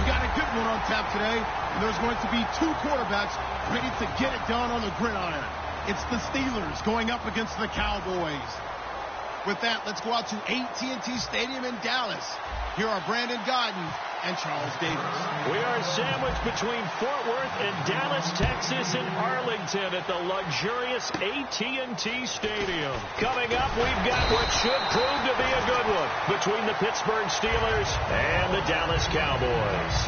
got a good one on tap today, and there's going to be two quarterbacks ready to get it done on the gridiron. It's the Steelers going up against the Cowboys. With that, let's go out to AT&T Stadium in Dallas. Here are Brandon Godden and Charles Davis. We are sandwiched between Fort Worth and Dallas, Texas, and Arlington at the luxurious AT&T Stadium. Coming up, we've got what should prove to be a good one between the Pittsburgh Steelers and the Dallas Cowboys.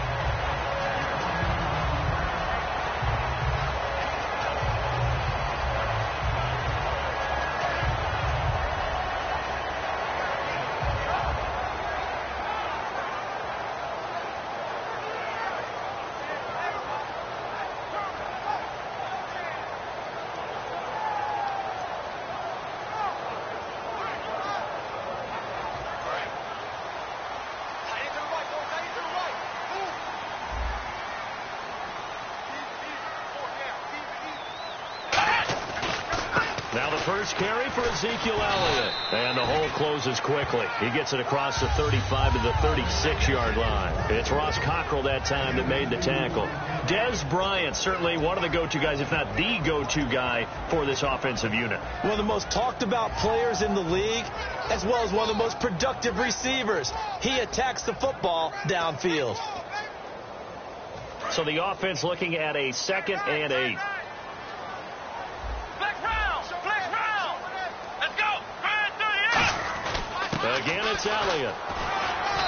Now the first carry for Ezekiel Elliott. And the hole closes quickly. He gets it across the 35 to the 36-yard line. It's Ross Cockrell that time that made the tackle. Dez Bryant, certainly one of the go-to guys, if not the go-to guy for this offensive unit. One of the most talked about players in the league, as well as one of the most productive receivers. He attacks the football downfield. So the offense looking at a 2nd and 8. Again, it's Elliott.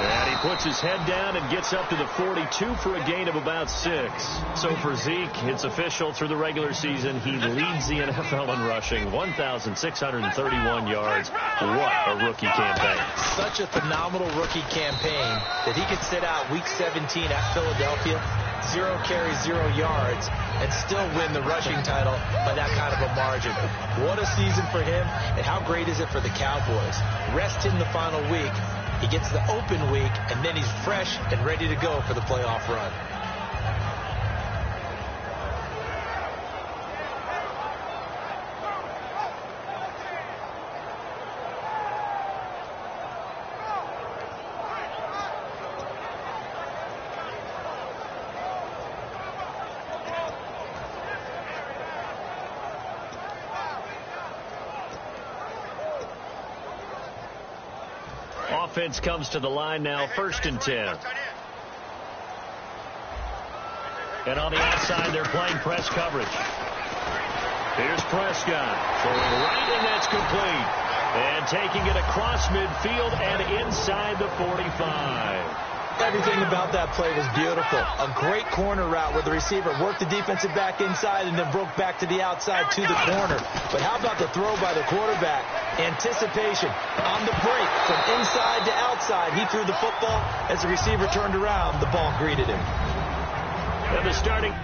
And he puts his head down and gets up to the 42 for a gain of about 6. So for Zeke, it's official through the regular season. He leads the NFL in rushing, 1,631 yards. What a rookie campaign. Such a phenomenal rookie campaign that he could sit out Week 17 at Philadelphia, 0 carries, 0 yards, and still win the rushing title by that kind of a margin. What a season for him, and how great is it for the Cowboys? Rest him the final week. He gets the open week, and then he's fresh and ready to go for the playoff run. Offense comes to the line now, 1st and 10. And on the outside, they're playing press coverage. Here's Prescott throwing right, and that's complete. And taking it across midfield and inside the 45. Everything about that play was beautiful. A great corner route where the receiver worked the defensive back inside and then broke back to the outside to the corner. But how about the throw by the quarterback? Anticipation on the break from inside to outside. He threw the football. As the receiver turned around, the ball greeted him. And the starting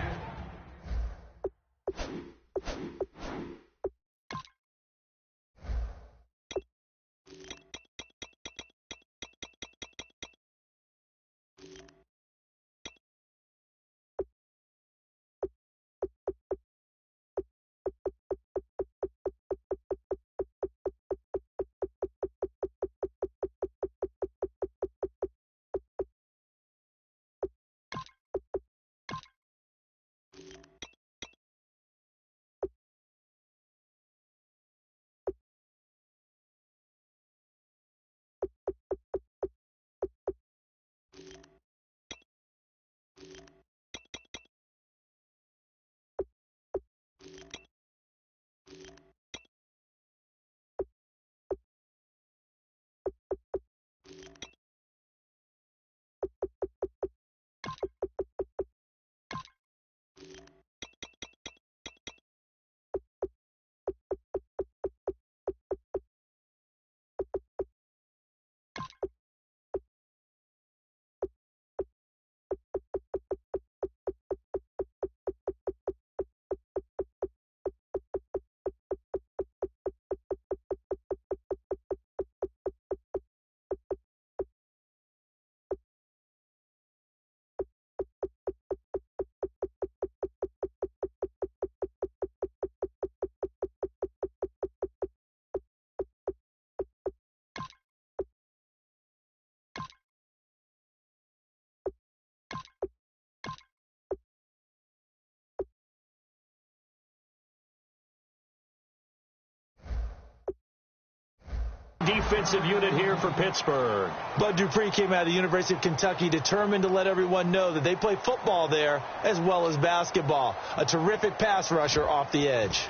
defensive unit here for Pittsburgh. Bud Dupree came out of the University of Kentucky determined to let everyone know that they play football there as well as basketball. A terrific pass rusher off the edge.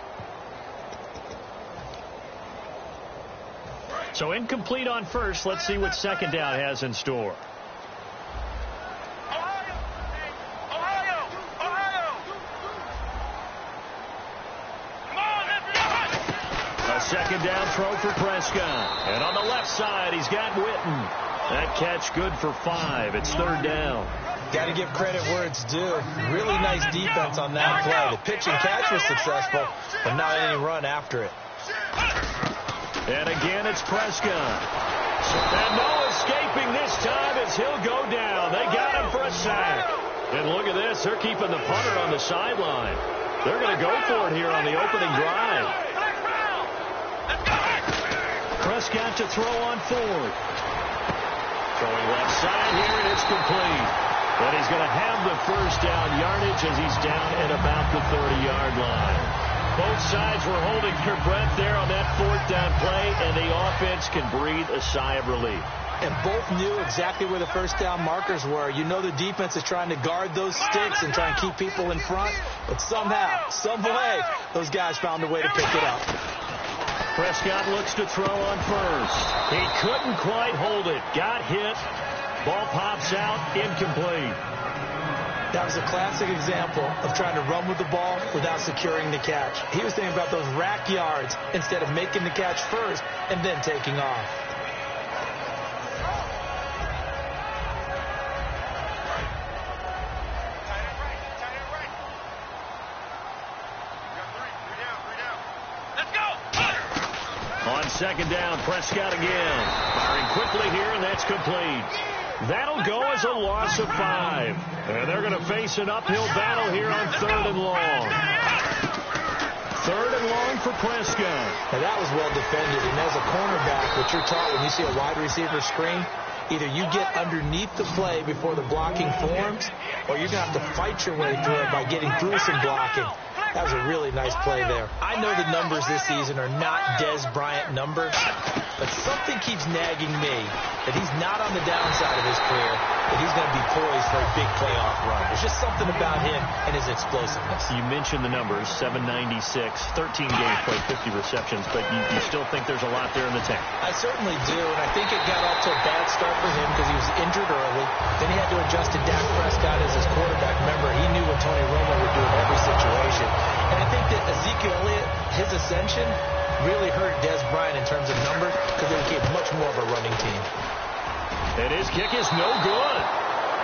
So incomplete on first. Let's see what second down has in store. A second down throw for Prescott. And on the left side, he's got Witten. That catch good for 5. It's third down. Got to give credit where it's due. Really nice defense on that play. The pitch and catch was successful, but not any run after it. And again, it's Prescott. And no escaping this time as he'll go down. They got him for a sack. And look at this. They're keeping the punter on the sideline. They're going to go for it here on the opening drive. Prescott to throw on fourth. Throwing left side here, and it's complete. But he's going to have the first down yardage as he's down at about the 30-yard line. Both sides were holding their breath there on that fourth down play, and the offense can breathe a sigh of relief. And both knew exactly where the first down markers were. You know the defense is trying to guard those sticks and try and keep people in front, but somehow, some way, those guys found a way to pick it up. Prescott looks to throw on first. He couldn't quite hold it. Got hit. Ball pops out, incomplete. That was a classic example of trying to run with the ball without securing the catch. He was thinking about those rack yards instead of making the catch first and then taking off. On second down, Prescott again. Firing quickly here, and that's complete. That'll go as a loss of 5. And they're going to face an uphill battle here on third and long. Third and long for Prescott. Now that was well defended. And as a cornerback, what you're taught when you see a wide receiver screen, either you get underneath the play before the blocking forms, or you're going to have to fight your way through it by getting through some blocking. That was a really nice play there. I know the numbers this season are not Des Bryant numbers, but something keeps nagging me that he's not on the downside of his career, that he's going to be poised for a big playoff run. There's just something about him and his explosiveness. You mentioned the numbers, 796, 13 games played, 50 receptions, but you still think there's a lot there in the tank. I certainly do, and I think it got off to a bad start for him because he was injured early. Then he had to adjust to Dak Prescott as his quarterback. Remember, he knew what Tony Romo would do in every situation. And I think that Ezekiel Elliott, his ascension, really hurt Des Bryant in terms of numbers because they became much more of a running team. And his kick is no good.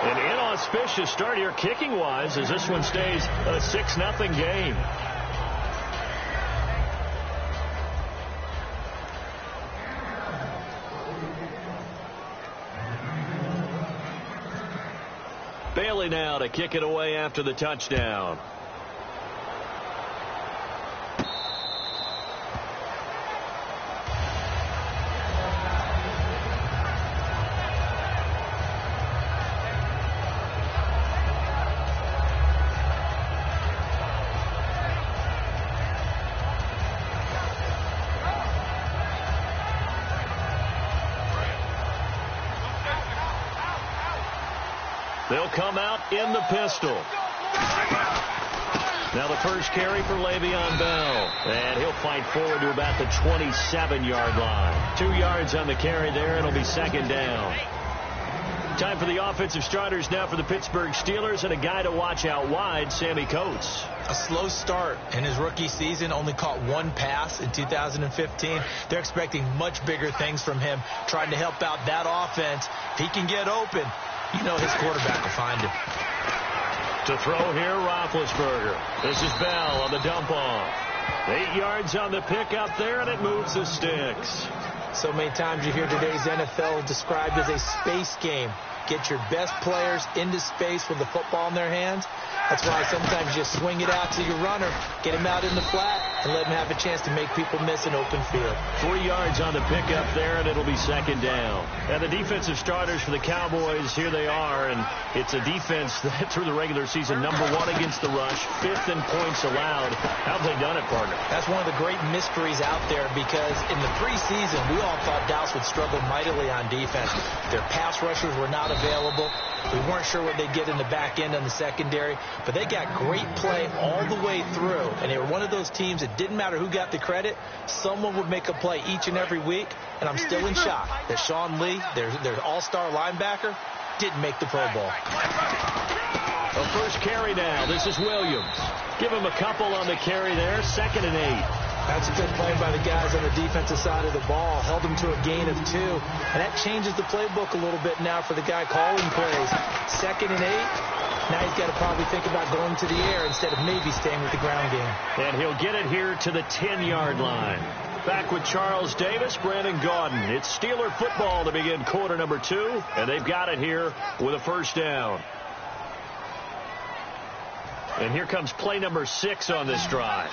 An inauspicious start here kicking-wise as this one stays a 6-0 game. Bailey now to kick it away after the touchdown. They'll come out in the pistol. Now the first carry for Le'Veon Bell. And he'll fight forward to about the 27-yard line. 2 yards on the carry there. It'll be second down. Time for the offensive starters now for the Pittsburgh Steelers, and a guy to watch out wide, Sammy Coates. A slow start in his rookie season, only caught 1 pass in 2015. They're expecting much bigger things from him, trying to help out that offense. If he can get open, you know his quarterback will find him. To throw here, Roethlisberger. This is Bell on the dump off. 8 yards on the pickup there, and it moves the sticks. So many times you hear today's NFL described as a space game. Get your best players into space with the football in their hands. That's why sometimes you swing it out to your runner, get him out in the flat, and let him have a chance to make people miss an open field. 3 yards on the pickup there, and it'll be second down. And the defensive starters for the Cowboys, here they are, and it's a defense that through the regular season, #1 against the rush, 5th in points allowed. How have they done it, partner? That's one of the great mysteries out there, because in the preseason, we all thought Dallas would struggle mightily on defense. Their pass rushers were not available. We weren't sure what they'd get in the back end on the secondary, but they got great play all the way through, and they were one of those teams that didn't matter who got the credit. Someone would make a play each and every week, and I'm still in shock that Sean Lee, their all-star linebacker, didn't make the Pro Bowl. A first carry now. This is Williams. Give him a couple on the carry there. 2nd and 8. That's a good play by the guys on the defensive side of the ball. Held them to a gain of 2. And that changes the playbook a little bit now for the guy calling plays. 2nd and 8. Now he's got to probably think about going to the air instead of maybe staying with the ground game. And he'll get it here to the 10-yard line. Back with Charles Davis, Brandon Gaudin. It's Steeler football to begin quarter number 2. And they've got it here with a first down. And here comes play number 6 on this drive.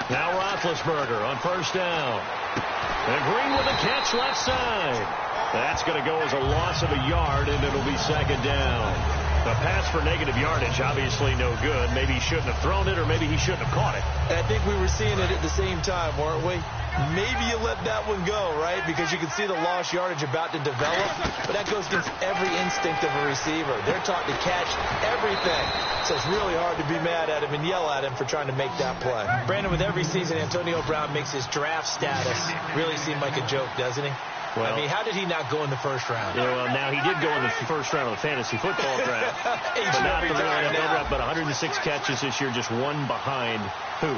Now Roethlisberger on first down. And Green with a catch left side. That's going to go as a loss of a yard, and it'll be second down. A pass for negative yardage, obviously no good. Maybe he shouldn't have thrown it, or maybe he shouldn't have caught it. I think we were seeing it at the same time, weren't we? Maybe you let that one go, right? Because you can see the lost yardage about to develop. But that goes against every instinct of a receiver. They're taught to catch everything. So it's really hard to be mad at him and yell at him for trying to make that play. Brandon, with every season, Antonio Brown makes his draft status really seem like a joke, doesn't he? Well, I mean, how did he not go in the first round? Yeah, well, now he did go in the first round of the fantasy football draft. But not the real NFL draft, but 106 catches this year, just one behind who?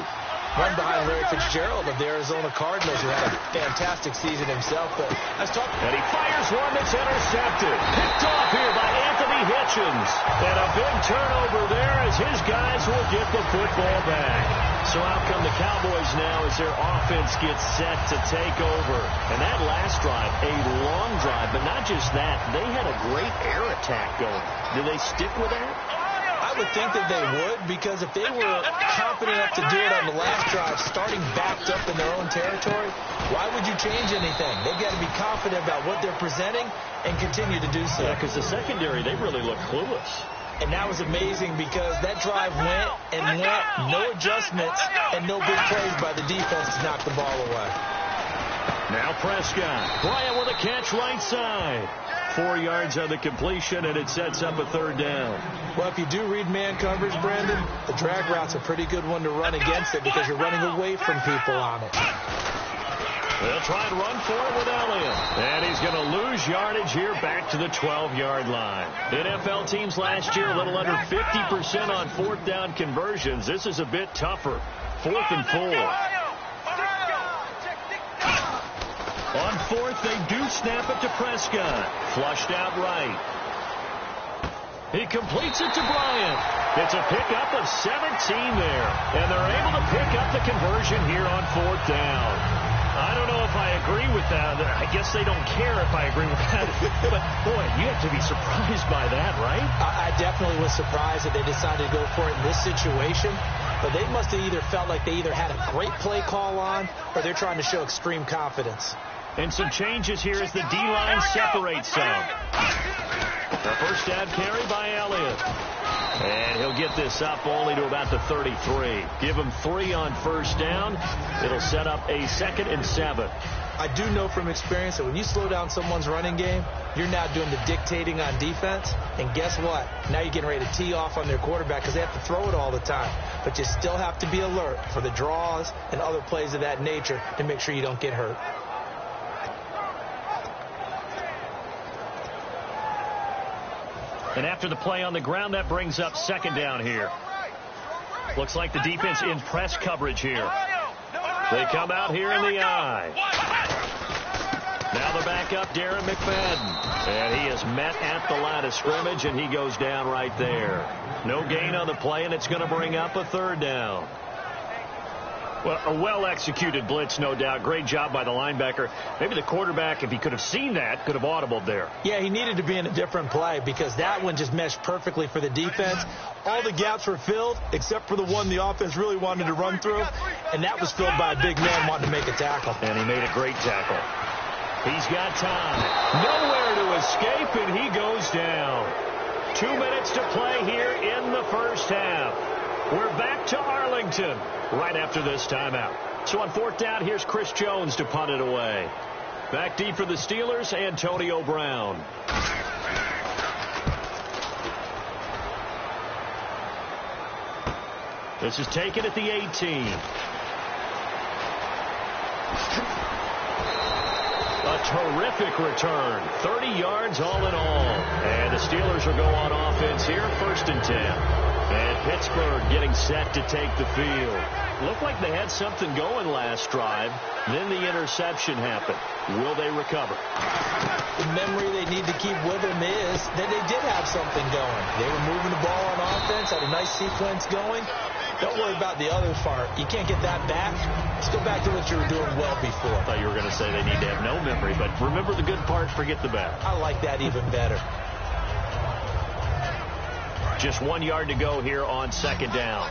One behind Larry Fitzgerald of the Arizona Cardinals, who had a fantastic season himself. But I was talking. And he fires one that's intercepted. Picked off here by Anthony Hitchens. And a big turnover there as his guys will get the football back. So out come the Cowboys now as their offense gets set to take over. And that last drive, a long drive, but not just that. They had a great air attack going. Do they stick with that? I would think that they would, because if they were confident enough to do it on the last drive, starting backed up in their own territory, why would you change anything? They've got to be confident about what they're presenting and continue to do so. Yeah, because the secondary, they really look clueless. And that was amazing, because that drive went and went, no adjustments, and no big plays by the defense to knock the ball away. Now Prescott. Bryant with a catch right side. 4 yards on the completion, and it sets up a third down. Well, if you do read man coverage, Brandon, the drag route's a pretty good one to run against it, because you're running away from people on it. They'll try and run for it with Elliott. And he's going to lose yardage here back to the 12-yard line. NFL teams last year a little under 50% on fourth down conversions. This is a bit tougher. 4th and 4. On 4th, they do snap it to Prescott. Flushed out right. He completes it to Bryant. It's a pickup of 17 there. And they're able to pick up the conversion here on 4th down. I don't know if I agree with that. I guess they don't care if I agree with that. But, boy, you have to be surprised by that, right? I definitely was surprised that they decided to go for it in this situation. But they must have either felt like they either had a great play call on, or they're trying to show extreme confidence. And some changes here as the D-line separates some. The first down carry by Elliott. And he'll get this up only to about the 33. Give him 3 on first down. It'll set up a 2nd and 7. I do know from experience that when you slow down someone's running game, you're now doing the dictating on defense. And guess what? Now you're getting ready to tee off on their quarterback, because they have to throw it all the time. But you still have to be alert for the draws and other plays of that nature to make sure you don't get hurt. And after the play on the ground, that brings up 2nd down here. Looks like the defense in press coverage here. They come out here in the eye. Now the backup, Darren McFadden. And he is met at the line of scrimmage, and he goes down right there. No gain on the play, and it's going to bring up a 3rd down. Well, a well-executed blitz, no doubt. Great job by the linebacker. Maybe the quarterback, if he could have seen that, could have audibled there. Yeah, he needed to be in a different play because that one just meshed perfectly for the defense. All the gaps were filled except for the one the offense really wanted to run through, and that was filled by a big man wanting to make a tackle. And he made a great tackle. He's got time. Nowhere to escape, and he goes down. 2 minutes to play here in the first half. We're back to Arlington right after this timeout. So on fourth down, here's Chris Jones to punt it away. Back deep for the Steelers, Antonio Brown. This is taken at the 18. A terrific return. 30 yards all in all. And the Steelers will go on offense here, 1st and 10. And Pittsburgh getting set to take the field. Looked like they had something going last drive. Then the interception happened. Will they recover? The memory they need to keep with them is that they did have something going. They were moving the ball on offense, had a nice sequence going. Don't worry about the other part. You can't get that back. Let's go back to what you were doing well before. I thought you were going to say they need to have no memory, but remember the good part, forget the bad. I like that even better. Just 1 yard to go here on 2nd down.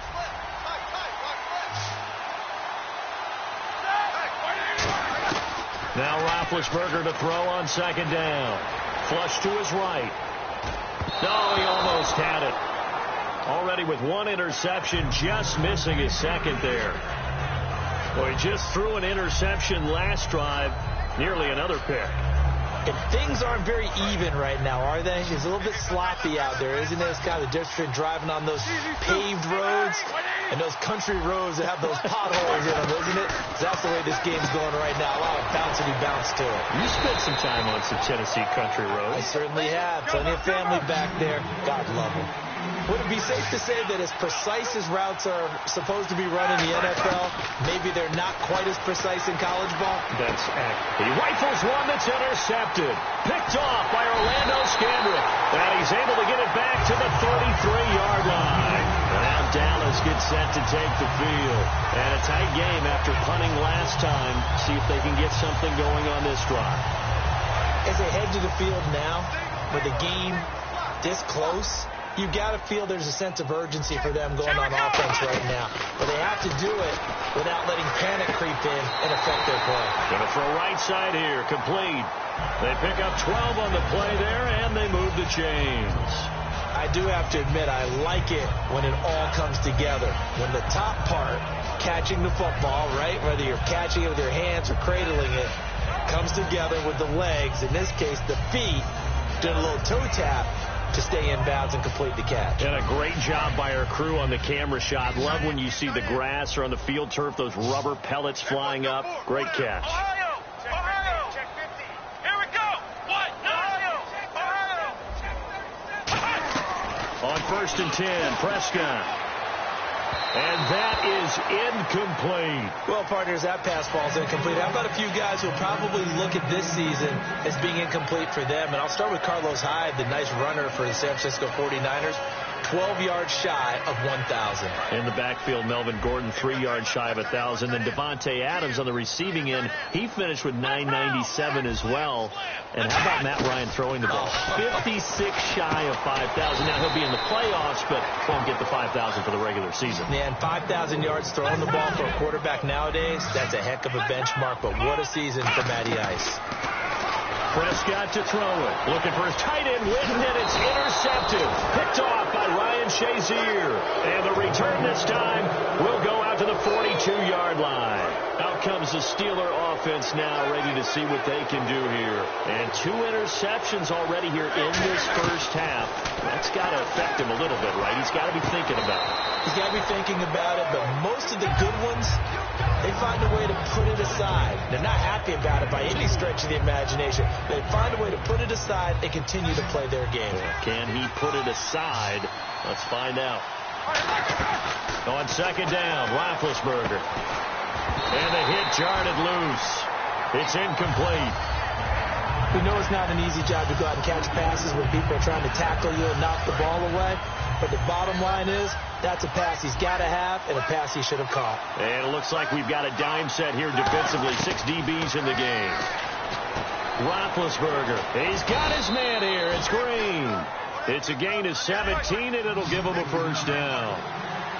Now Roethlisberger to throw on 2nd down. Flush to his right. No, he almost had it. Already with one interception, just missing his second there. Boy, he just threw an interception last drive. Nearly another pick. And things aren't very even right now, are they? It's a little bit sloppy out there, isn't it? It's kind of the difference between driving on those paved roads and those country roads that have those potholes in them, isn't it? That's the way this game's going right now. A lot of bounce to it. You spent some time on some Tennessee country roads. I certainly have. Plenty of family back there. God love them. Would it be safe to say that as precise as routes are supposed to be run in the NFL, maybe they're not quite as precise in college ball? That's accurate. He rifles one that's intercepted. Picked off by Orlando Scandrick. And he's able to get it back to the 33-yard line. Now Dallas gets set to take the field. And a tight game after punting last time. See if they can get something going on this drive. As they head to the field now, with the game this close, you got to feel there's a sense of urgency for them going on offense right now. But they have to do it without letting panic creep in and affect their play. Going to throw right side here, complete. They pick up 12 on the play there, and they move the chains. I do have to admit, I like it when it all comes together. When the top part, catching the football, right, whether you're catching it with your hands or cradling it, comes together with the legs, in this case the feet, doing a little toe tap to stay in bounds and complete the catch. And a great job by our crew on the camera shot. Love when you see the grass or on the field turf, those rubber pellets flying up. Great catch. Ohio! Ohio! Check 50. Here we go! What? Ohio! Ohio! On 1st and 10, Prescott. And that is incomplete. Well, partners, that pass ball's incomplete. How about a few guys who will probably look at this season as being incomplete for them? And I'll start with Carlos Hyde, the nice runner for the San Francisco 49ers. 12 yards shy of 1,000. In the backfield, Melvin Gordon, 3 yards shy of 1,000. Then Devontae Adams on the receiving end, he finished with 997 as well. And how about Matt Ryan throwing the ball? 56 shy of 5,000. Now he'll be in the playoffs, but won't get the 5,000 for the regular season. Man, 5,000 yards throwing the ball for a quarterback nowadays, that's a heck of a benchmark. But what a season for Matty Ice. Prescott to throw it. Looking for his tight end, Witten, and it's intercepted. Picked off by Ryan Shazier. And the return this time will go out to the 42-yard line. Out comes the Steeler offense now, ready to see what they can do here. And 2 interceptions already here in this first half. That's got to affect him a little bit, right? He's got to be thinking about it. He's got to be thinking about it, but most of the good ones, they find a way to put it aside. They're not happy about it by any stretch of the imagination. They find a way to put it aside and continue to play their game. Can he put it aside? Let's find out. On 2nd down, Roethlisberger. And the hit jarred it loose. It's incomplete. We know it's not an easy job to go out and catch passes when people are trying to tackle you and knock the ball away. But the bottom line is, that's a pass he's got to have and a pass he should have caught. And it looks like we've got a dime set here defensively. 6 DBs in the game. Roethlisberger. He's got his man here. It's Green. It's a gain of 17, and it'll give him a first down.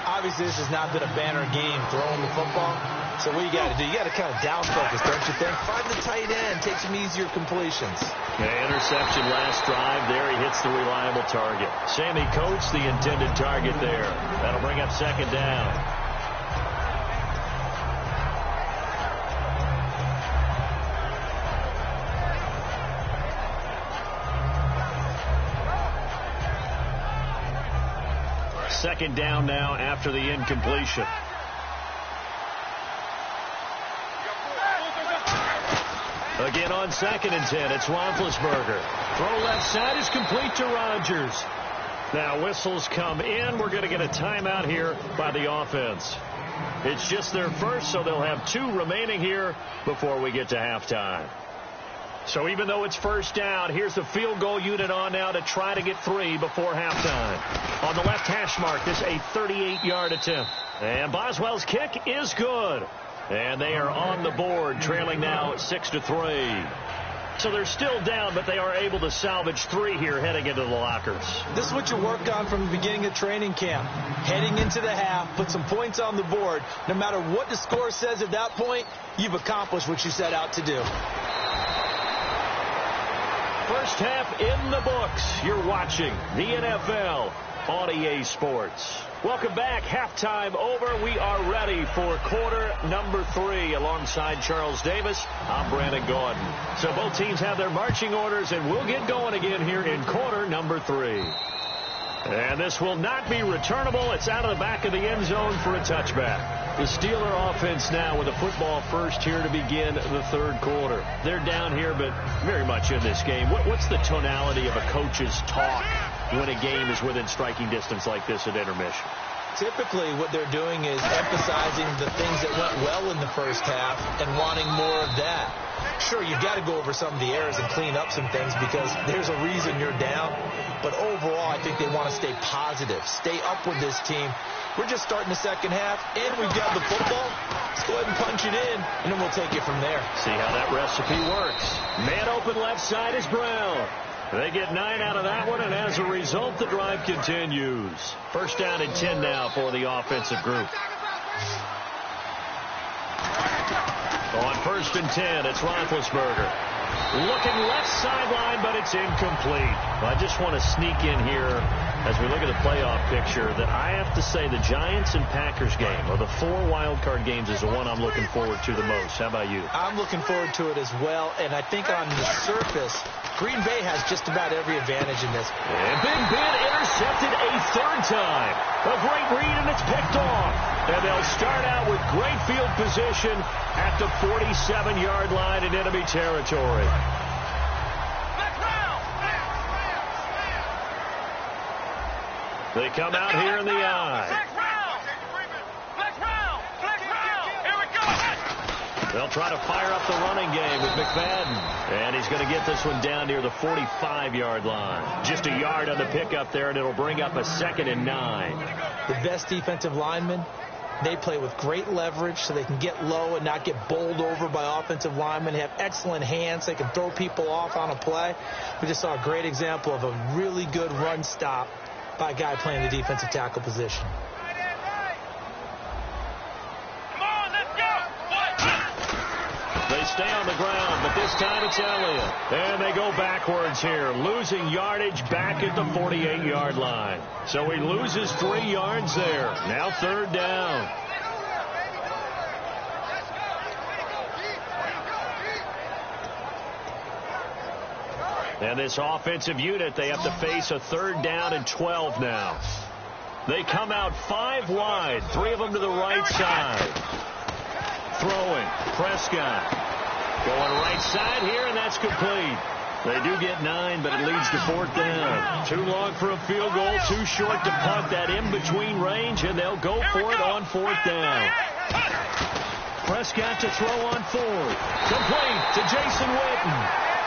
Obviously, this has not been a banner game throwing the football. So what you got to do, you got to kind of down focus, don't you think? Find the tight end, take some easier completions. Interception last drive. There he hits the reliable target. Sammy Coates, the intended target there. That'll bring up second down. Second down now after the incompletion. Again on 2nd and 10, it's Roethlisberger. Throw left side is complete to Rodgers. Now whistles come in. We're going to get a timeout here by the offense. It's just their first, so they'll have 2 remaining here before we get to halftime. So even though it's first down, here's the field goal unit on now to try to get 3 before halftime. On the left hash mark, this a 38-yard attempt. And Boswell's kick is good. And they are on the board, trailing now 6-3. So they're still down, but they are able to salvage 3 here heading into the lockers. This is what you work on from the beginning of training camp. Heading into the half, put some points on the board. No matter what the score says at that point, you've accomplished what you set out to do. First half in the books. You're watching the NFL on EA Sports. Welcome back. Halftime over. We are ready for quarter number 3 alongside Charles Davis. I'm Brandon Gordon. So both teams have their marching orders, and we'll get going again here in quarter number 3. And this will not be returnable. It's out of the back of the end zone for a touchback. The Steeler offense now with a football first here to begin the third quarter. They're down here, but very much in this game. What's the tonality of a coach's talk when a game is within striking distance like this at intermission? Typically, what they're doing is emphasizing the things that went well in the first half and wanting more of that. Sure, you've got to go over some of the errors and clean up some things because there's a reason you're down. But overall, I think they want to stay positive, stay up with this team. We're just starting the second half, and we've got the football. Let's go ahead and punch it in, and then we'll take it from there. See how that recipe works. Man open left side is Brown. They get 9 out of that one, and as a result, the drive continues. First down and 10 now for the offensive group. On 1st and 10, it's Roethlisberger. Looking left sideline, but it's incomplete. I just want to sneak in here as we look at the playoff picture that I have to say the Giants and Packers game, or the 4 wildcard games, is the one I'm looking forward to the most. How about you? I'm looking forward to it as well, and I think on the surface, Green Bay has just about every advantage in this. And Big Ben intercepted a 3rd time. A great read, and it's picked off. And they'll start out with great field position at the 47-yard line in enemy territory. They come out here in the eye. They'll try to fire up the running game with McFadden. And he's going to get this one down near the 45-yard line. Just a yard on the pickup there, and it'll bring up a 2nd and 9. The best defensive linemen, they play with great leverage so they can get low and not get bowled over by offensive linemen. They have excellent hands. They can throw people off on a play. We just saw a great example of a really good run stop by a guy playing the defensive tackle position. They stay on the ground, but this time it's Elliott. And they go backwards here, losing yardage back at the 48-yard line. So he loses 3 yards there. Now 3rd down. And this offensive unit, they have to face a 3rd down and 12 now. They come out 5 wide, 3 of them to the right side. Throwing, Prescott. Going right side here, and that's complete. They do get 9, but it leads to 4th down. Too long for a field goal, too short to punt that in-between range, and they'll go for it on 4th down. Prescott to throw on 4th. Complete to Jason Witten.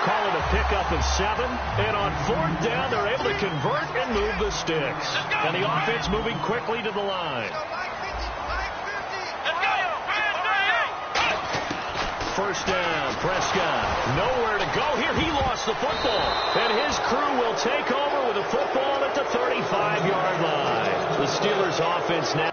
call it a pickup of 7. And on 4th down, they're able to convert and move the sticks. And the offense moving quickly to the line. First down, Prescott. Nowhere to go here. He lost the football. And his crew will take over with a football at the 35-yard line. The Steelers offense now.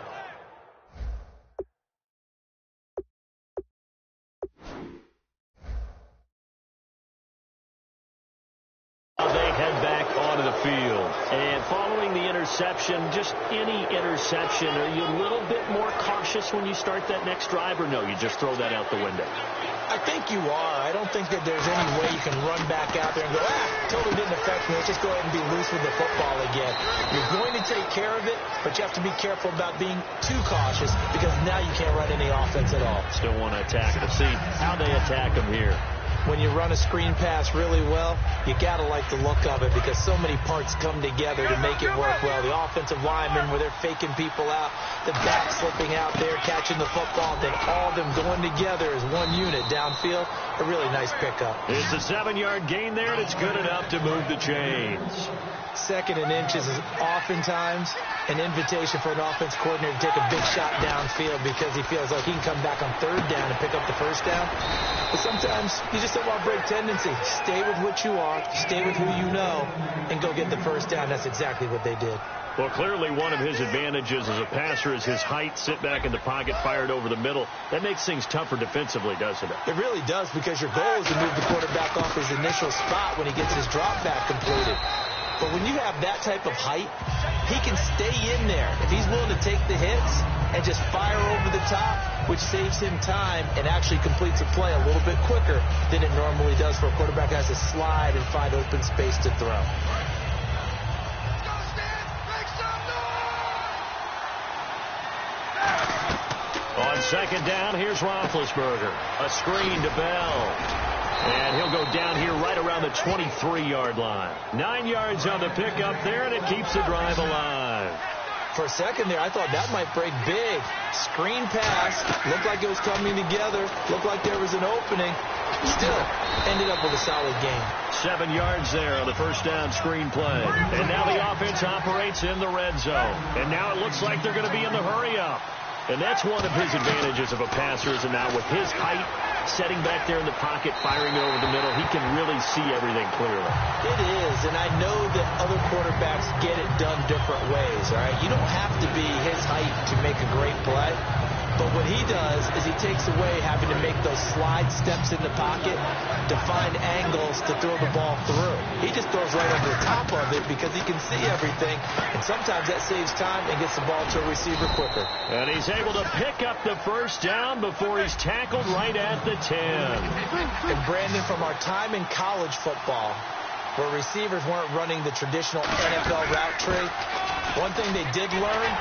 They head back onto the field. And following the interception, just any interception, are you a little bit more cautious when you start that next drive, or no, you just throw that out the window? I think you are. I don't think that there's any way you can run back out there and go, totally didn't affect me. Let's just go ahead and be loose with the football again. You're going to take care of it, but you have to be careful about being too cautious because now you can't run any offense at all. Still want to attack. Let's see how they attack them here. When you run a screen pass really well, you got to like the look of it because so many parts come together to make it work well. The offensive linemen, where they're faking people out, the back slipping out there, catching the football, then all of them going together as one unit downfield. A really nice pickup. It's a 7-yard gain there, and it's good enough to move the chains. 2nd and inches is oftentimes an invitation for an offense coordinator to take a big shot downfield because he feels like he can come back on 3rd down and pick up the 1st down. But sometimes you just don't want to break tendency. Stay with what you are, stay with who you know, and go get the 1st down. That's exactly what they did. Well, clearly one of his advantages as a passer is his height. Sit back in the pocket, fired over the middle. That makes things tougher defensively, doesn't it? It really does, because your goal is to move the quarterback off his initial spot when he gets his drop back completed. But when you have that type of height, he can stay in there. If he's willing to take the hits and just fire over the top, which saves him time and actually completes a play a little bit quicker than it normally does for a quarterback who has to slide and find open space to throw. On 2nd down, here's Roethlisberger. A screen to Bell. And he'll go down here right around the 23-yard line. 9 yards on the pickup there, and it keeps the drive alive. For a second there, I thought that might break big. Screen pass. Looked like it was coming together. Looked like there was an opening. Still ended up with a solid game. 7 yards there on the 1st down screen play. And now the offense operates in the red zone. And now it looks like they're going to be in the hurry-up. And that's one of his advantages of a passer, is now with his height, setting back there in the pocket, firing it over the middle, he can really see everything clearly. It is, and I know that other quarterbacks get it done different ways, all right? You don't have to be his height to make a great play. But what he does is he takes away having to make those slide steps in the pocket to find angles to throw the ball through. He just throws right over the top of it because he can see everything, and sometimes that saves time and gets the ball to a receiver quicker. And he's able to pick up the 1st down before he's tackled right at the 10. And Brandon, from our time in college football, where receivers weren't running the traditional NFL route tree, one thing they did learn: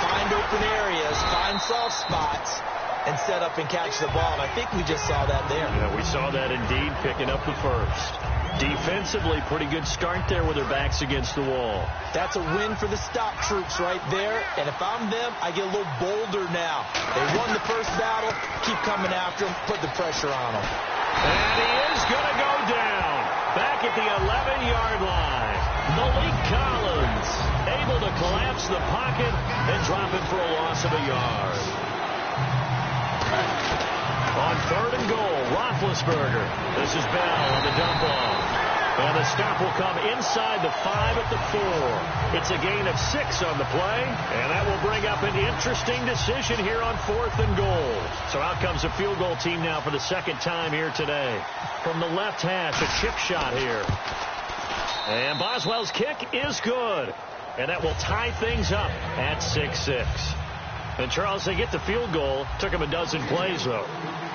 find open areas, find soft spots, and set up and catch the ball. And I think we just saw that there. Yeah, we saw that indeed, picking up the 1st. Defensively, pretty good start there with their backs against the wall. That's a win for the stop troops right there. And if I'm them, I get a little bolder now. They won the 1st battle. Keep coming after them. Put the pressure on them. And he is going to go down. Back at the 11-yard line. Malik Collins able to collapse the pocket and drop it for a loss of a yard. On 3rd and goal, Roethlisberger. This is Bell on the dump off. And the stop will come inside the 5 at the 4. It's a gain of 6 on the play, and that will bring up an interesting decision here on 4th and goal. So out comes the field goal team now for the 2nd time here today. From the left hash, a chip shot here. And Boswell's kick is good. And that will tie things up at 6-6. And, Charles, they get the field goal. Took them a dozen plays, though.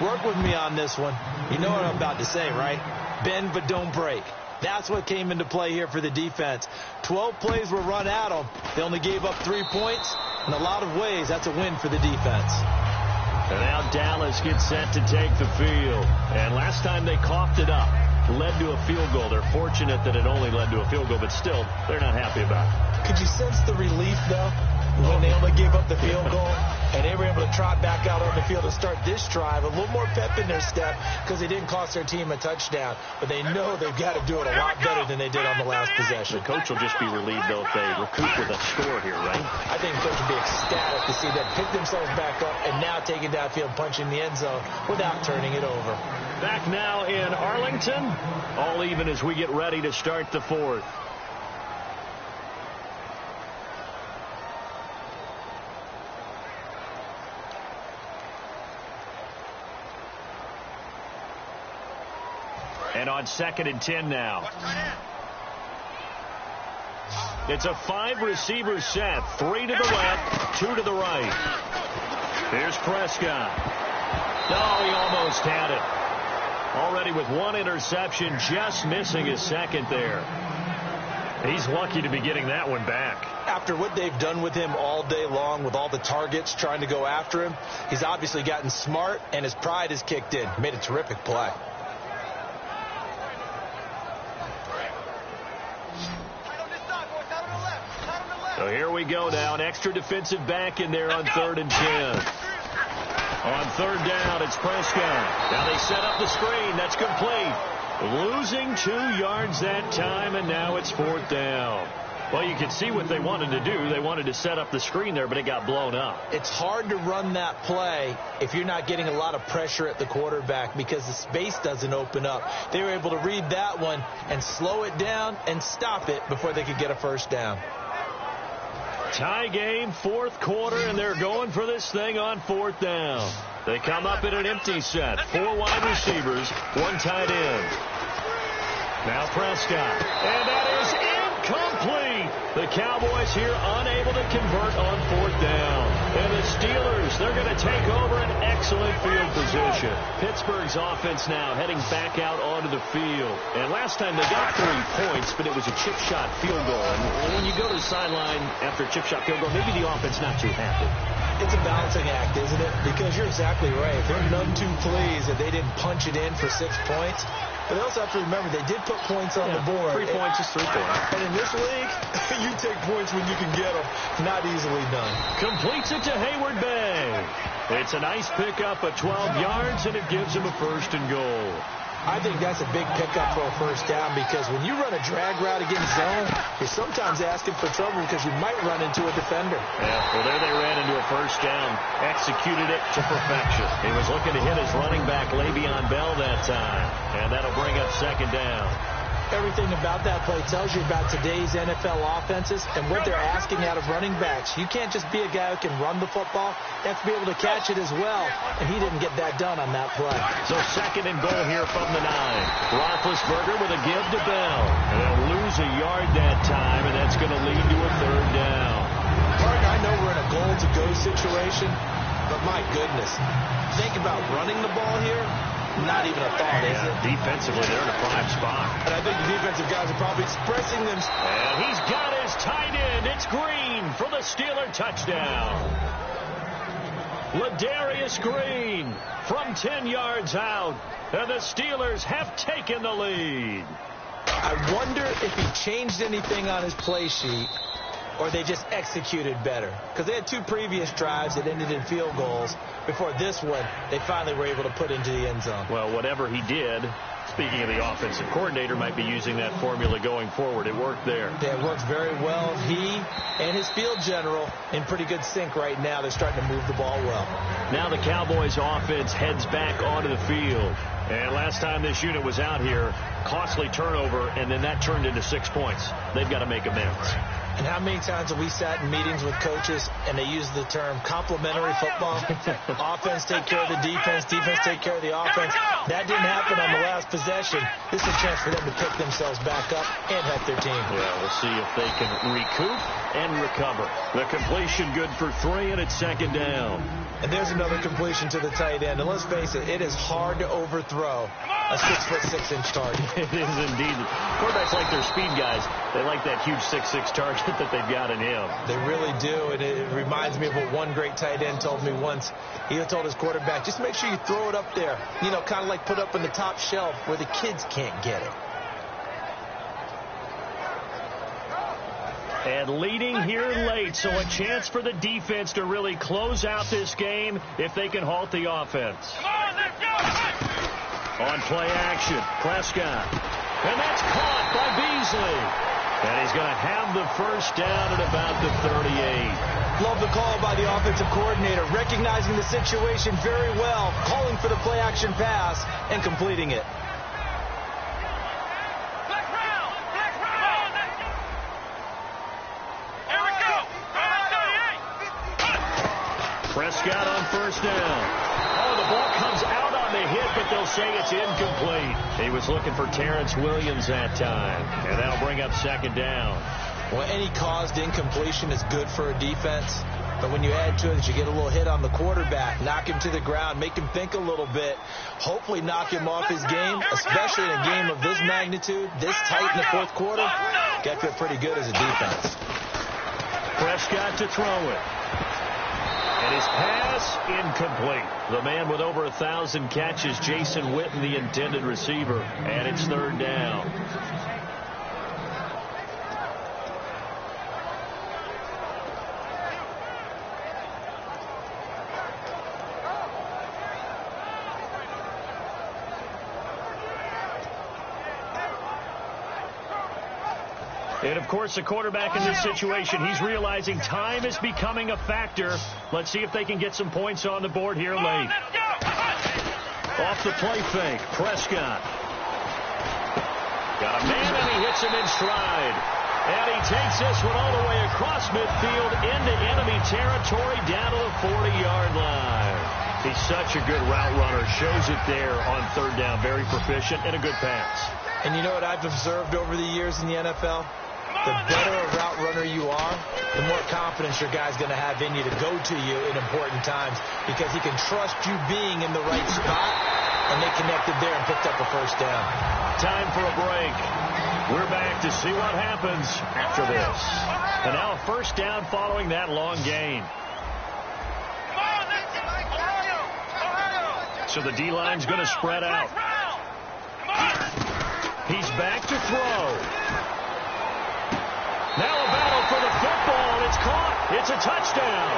Work with me on this one. You know what I'm about to say, right? Bend but don't break. That's what came into play here for the defense. 12 plays were run at them. They only gave up 3 points. In a lot of ways, that's a win for the defense. And now Dallas gets set to take the field. And last time they coughed it up, led to a field goal. They're fortunate that it only led to a field goal, but still, they're not happy about it. Could you sense the relief, though, when they only gave up the field goal? And they were able to trot back out on the field to start this drive. A little more pep in their step because they didn't cost their team a touchdown. But they know they've got to do it a lot better than they did on the last possession. The coach will just be relieved, though, if they recoup with a score here, right? I think the coach will be ecstatic to see them pick themselves back up and now take it downfield, punching the end zone without turning it over. Back now in Arlington, all even as we get ready to start the fourth. And on 2nd and 10 now. It's a 5-receiver set. 3 to the left, 2 to the right. Here's Prescott. Oh, he almost had it. Already with 1 interception, just missing his second there. He's lucky to be getting that one back. After what they've done with him all day long, with all the targets trying to go after him, he's obviously gotten smart, and his pride has kicked in. Made a terrific play. So here we go now. An extra defensive back in there on 3rd and 10. On 3rd down, it's Prescott. Now they set up the screen. That's complete. Losing 2 yards that time, and now it's 4th down. Well, you can see what they wanted to do. They wanted to set up the screen there, but it got blown up. It's hard to run that play if you're not getting a lot of pressure at the quarterback because the space doesn't open up. They were able to read that one and slow it down and stop it before they could get a first down. Tie game, 4th quarter, and they're going for this thing on 4th down. They come up in an empty set. 4 wide receivers, 1 tight end. Now Prescott. And that is incomplete. The Cowboys here unable to convert on 4th down. And the Steelers, they're going to take over an excellent field position. Pittsburgh's offense now heading back out onto the field. And last time they got 3 points, but it was a chip shot field goal. And when you go to the sideline after a chip shot field goal, maybe the offense not too happy. It's a balancing act, isn't it? Because you're exactly right. They're none too pleased that they didn't punch it in for 6 points. But they also have to remember they did put points on the board. 3 points is 3 points. And in this league, you take points when you can get them. Not easily done. Completes it to Hayward Bay. It's a nice pickup of 12 yards, and it gives him a 1st and goal. I think that's a big pickup for a first down because when you run a drag route against zone, you're sometimes asking for trouble because you might run into a defender. Yeah, well, there they ran into a first down, executed it to perfection. He was looking to hit his running back, Le'Veon Bell, that time, and that'll bring up 2nd down. Everything about that play tells you about today's NFL offenses and what they're asking out of running backs. You can't just be a guy who can run the football. You have to be able to catch it as well, and he didn't get that done on that play. So 2nd and goal here from the 9. Roethlisberger with a give to Bell. And they'll lose a yard that time, and that's going to lead to a 3rd down. Mark, I know we're in a goal-to-go situation, but my goodness, think about running the ball here. Not even a thought, is it? Defensively, they're in a prime spot. And I think the defensive guys are probably expressing them. And he's got his tight end. It's Green for the Steeler touchdown. Ladarius Green from 10 yards out. And the Steelers have taken the lead. I wonder if he changed anything on his play sheet or they just executed better. Because they had 2 previous drives that ended in field goals. Before this one, they finally were able to put into the end zone. Well, whatever he did, speaking of the offensive coordinator, might be using that formula going forward. It worked there. Yeah, it works very well. He and his field general in pretty good sync right now. They're starting to move the ball well. Now the Cowboys offense heads back onto the field. And last time this unit was out here, costly turnover, and then that turned into 6 points. They've got to make amends. And how many times have we sat in meetings with coaches and they use the term complementary football? Offense take care of the defense, defense take care of the offense. That didn't happen on the last possession. This is a chance for them to pick themselves back up and help their team. Well, we'll see if they can recoup and recover. The completion good for 3, and it's 2nd down. And there's another completion to the tight end. And let's face it, it is hard to overthrow a 6'6" target. It is indeed. Quarterbacks like their speed guys. They like that huge 6'6" target that they've got in him. They really do, and it reminds me of what one great tight end told me once. He told his quarterback, just make sure you throw it up there, you know, kind of like put up on the top shelf where the kids can't get it. And leading here late, so a chance for the defense to really close out this game if they can halt the offense. Come on, let's go! On play action, Prescott. And that's caught by Beasley. And he's going to have the first down at about the 38. Love the call by the offensive coordinator, recognizing the situation very well, calling for the play action pass and completing it. Prescott on first down. Oh, the ball comes out on the hit, but they'll say it's incomplete. He was looking for Terrence Williams that time, and that'll bring up second down. Well, any caused incompletion is good for a defense, but when you add to it that you get a little hit on the quarterback, knock him to the ground, make him think a little bit, hopefully knock him off his game, especially in a game of this magnitude, this tight in the fourth quarter, got to feel pretty good as a defense. Prescott to throw it. And his pass, incomplete. The man with over 1,000 catches, Jason Witten, the intended receiver. And it's third down. And, of course, the quarterback in this situation, he's realizing time is becoming a factor. Let's see if they can get some points on the board here late. Off the play fake, Prescott. Got a man, and he hits him in stride. And he takes this one all the way across midfield into enemy territory down to the 40-yard line. He's such a good route runner. Shows it there on third down. Very proficient and a good pass. And you know what I've observed over the years in the NFL? The better a route runner you are, the more confidence your guy's going to have in you to go to you in important times because he can trust you being in the right spot, and they connected there and picked up a first down. Time for a break. We're back to see what happens after this. And now a first down following that long gain. So the D-line's going to spread out. He's back to throw. Now a battle for the football, and it's caught. It's a touchdown.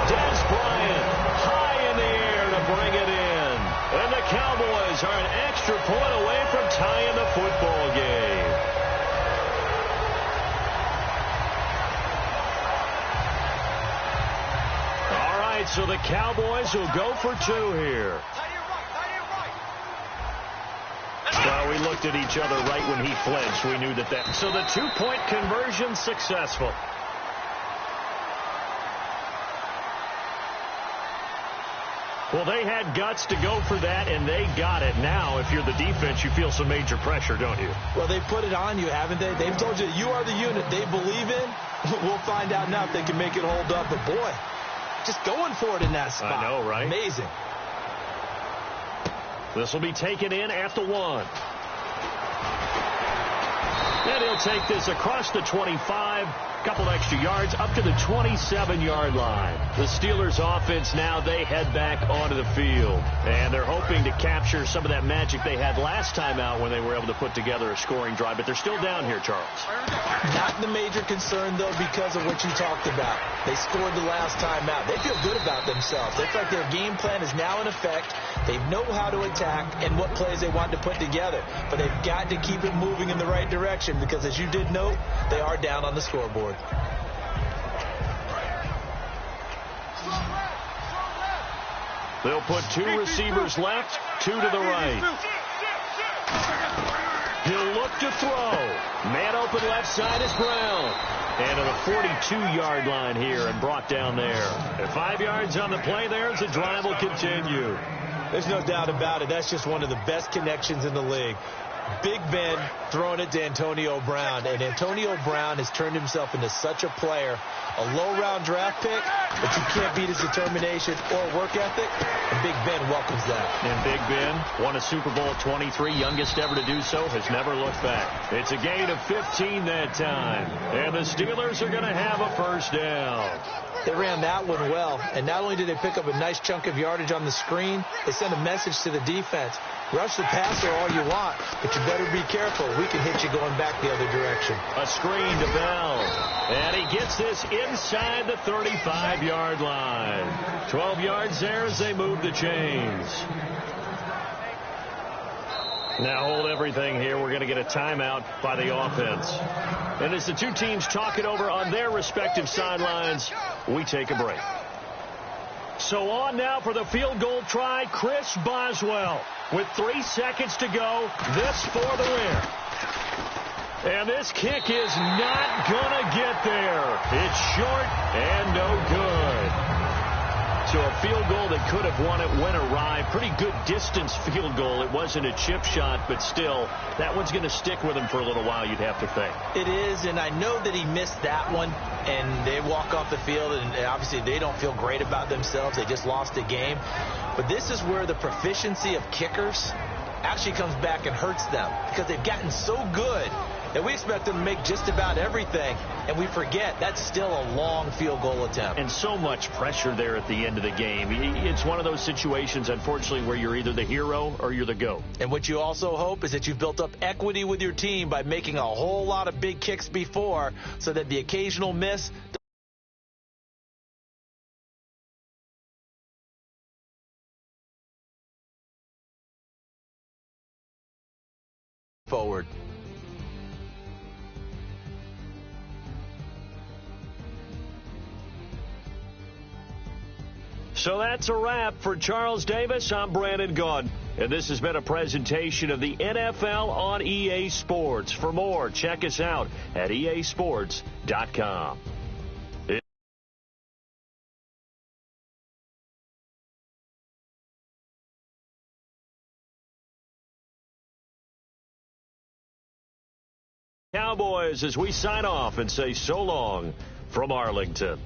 Des Bryant high in the air to bring it in. And the Cowboys are an extra point away from tying the football game. All right, so the Cowboys will go for two here. Well, we looked at each other right when he flinched. We knew that. So the two-point conversion successful. Well, they had guts to go for that, and they got it. Now, if you're the defense, you feel some major pressure, don't you? Well, they put it on you, haven't they? They've told you you are the unit they believe in. We'll find out now if they can make it hold up. But, boy, just going for it in that spot. I know, right? Amazing. This will be taken in at the 1. And he'll take this across the 25. Couple extra yards up to the 27-yard line. The Steelers offense now, they head back onto the field. And they're hoping to capture some of that magic they had last time out when they were able to put together a scoring drive. But they're still down here, Charles. Not the major concern, though, because of what you talked about. They scored the last time out. They feel good about themselves. They feel like their game plan is now in effect. They know how to attack and what plays they want to put together. But they've got to keep it moving in the right direction because, as you did note, they are down on the scoreboard. They'll put two receivers left, two to the right. He'll look to throw. Man open left side is Brown. And at a 42-yard line here and brought down there. At 5 yards on the play there as the drive will continue. There's no doubt about it. That's just one of the best connections in the league. Big Ben throwing it to Antonio Brown. And Antonio Brown has turned himself into such a player. A low-round draft pick, but you can't beat his determination or work ethic. And Big Ben welcomes that. And Big Ben won a Super Bowl 23, youngest ever to do so, has never looked back. It's a gain of 15 that time. And the Steelers are going to have a first down. They ran that one well, and not only did they pick up a nice chunk of yardage on the screen, they sent a message to the defense. Rush the passer all you want, but you better be careful. We can hit you going back the other direction. A screen to Bell. And he gets this inside the 35-yard line. 12 yards there as they move the chains. Now hold everything here. We're going to get a timeout by the offense. And as the two teams talk it over on their respective sidelines, we take a break. So on now for the field goal try, Chris Boswell. With 3 seconds to go, this for the win. And this kick is not going to get there. It's short and no good. So a field goal that could have won it went awry. Pretty good distance field goal. It wasn't a chip shot, but still, that one's going to stick with him for a little while, you'd have to think. It is, and I know that he missed that one, and they walk off the field, and obviously they don't feel great about themselves. They just lost a game. But this is where the proficiency of kickers actually comes back and hurts them, because they've gotten so good that we expect them to make just about everything, and we forget that's still a long field goal attempt. And so much pressure there at the end of the game. It's one of those situations, unfortunately, where you're either the hero or you're the GOAT. And what you also hope is that you've built up equity with your team by making a whole lot of big kicks before, so that the occasional miss forward. So that's a wrap for Charles Davis. I'm Brandon Gaudin, and this has been a presentation of the NFL on EA Sports. For more, check us out at easports.com. Cowboys as we sign off and say so long from Arlington.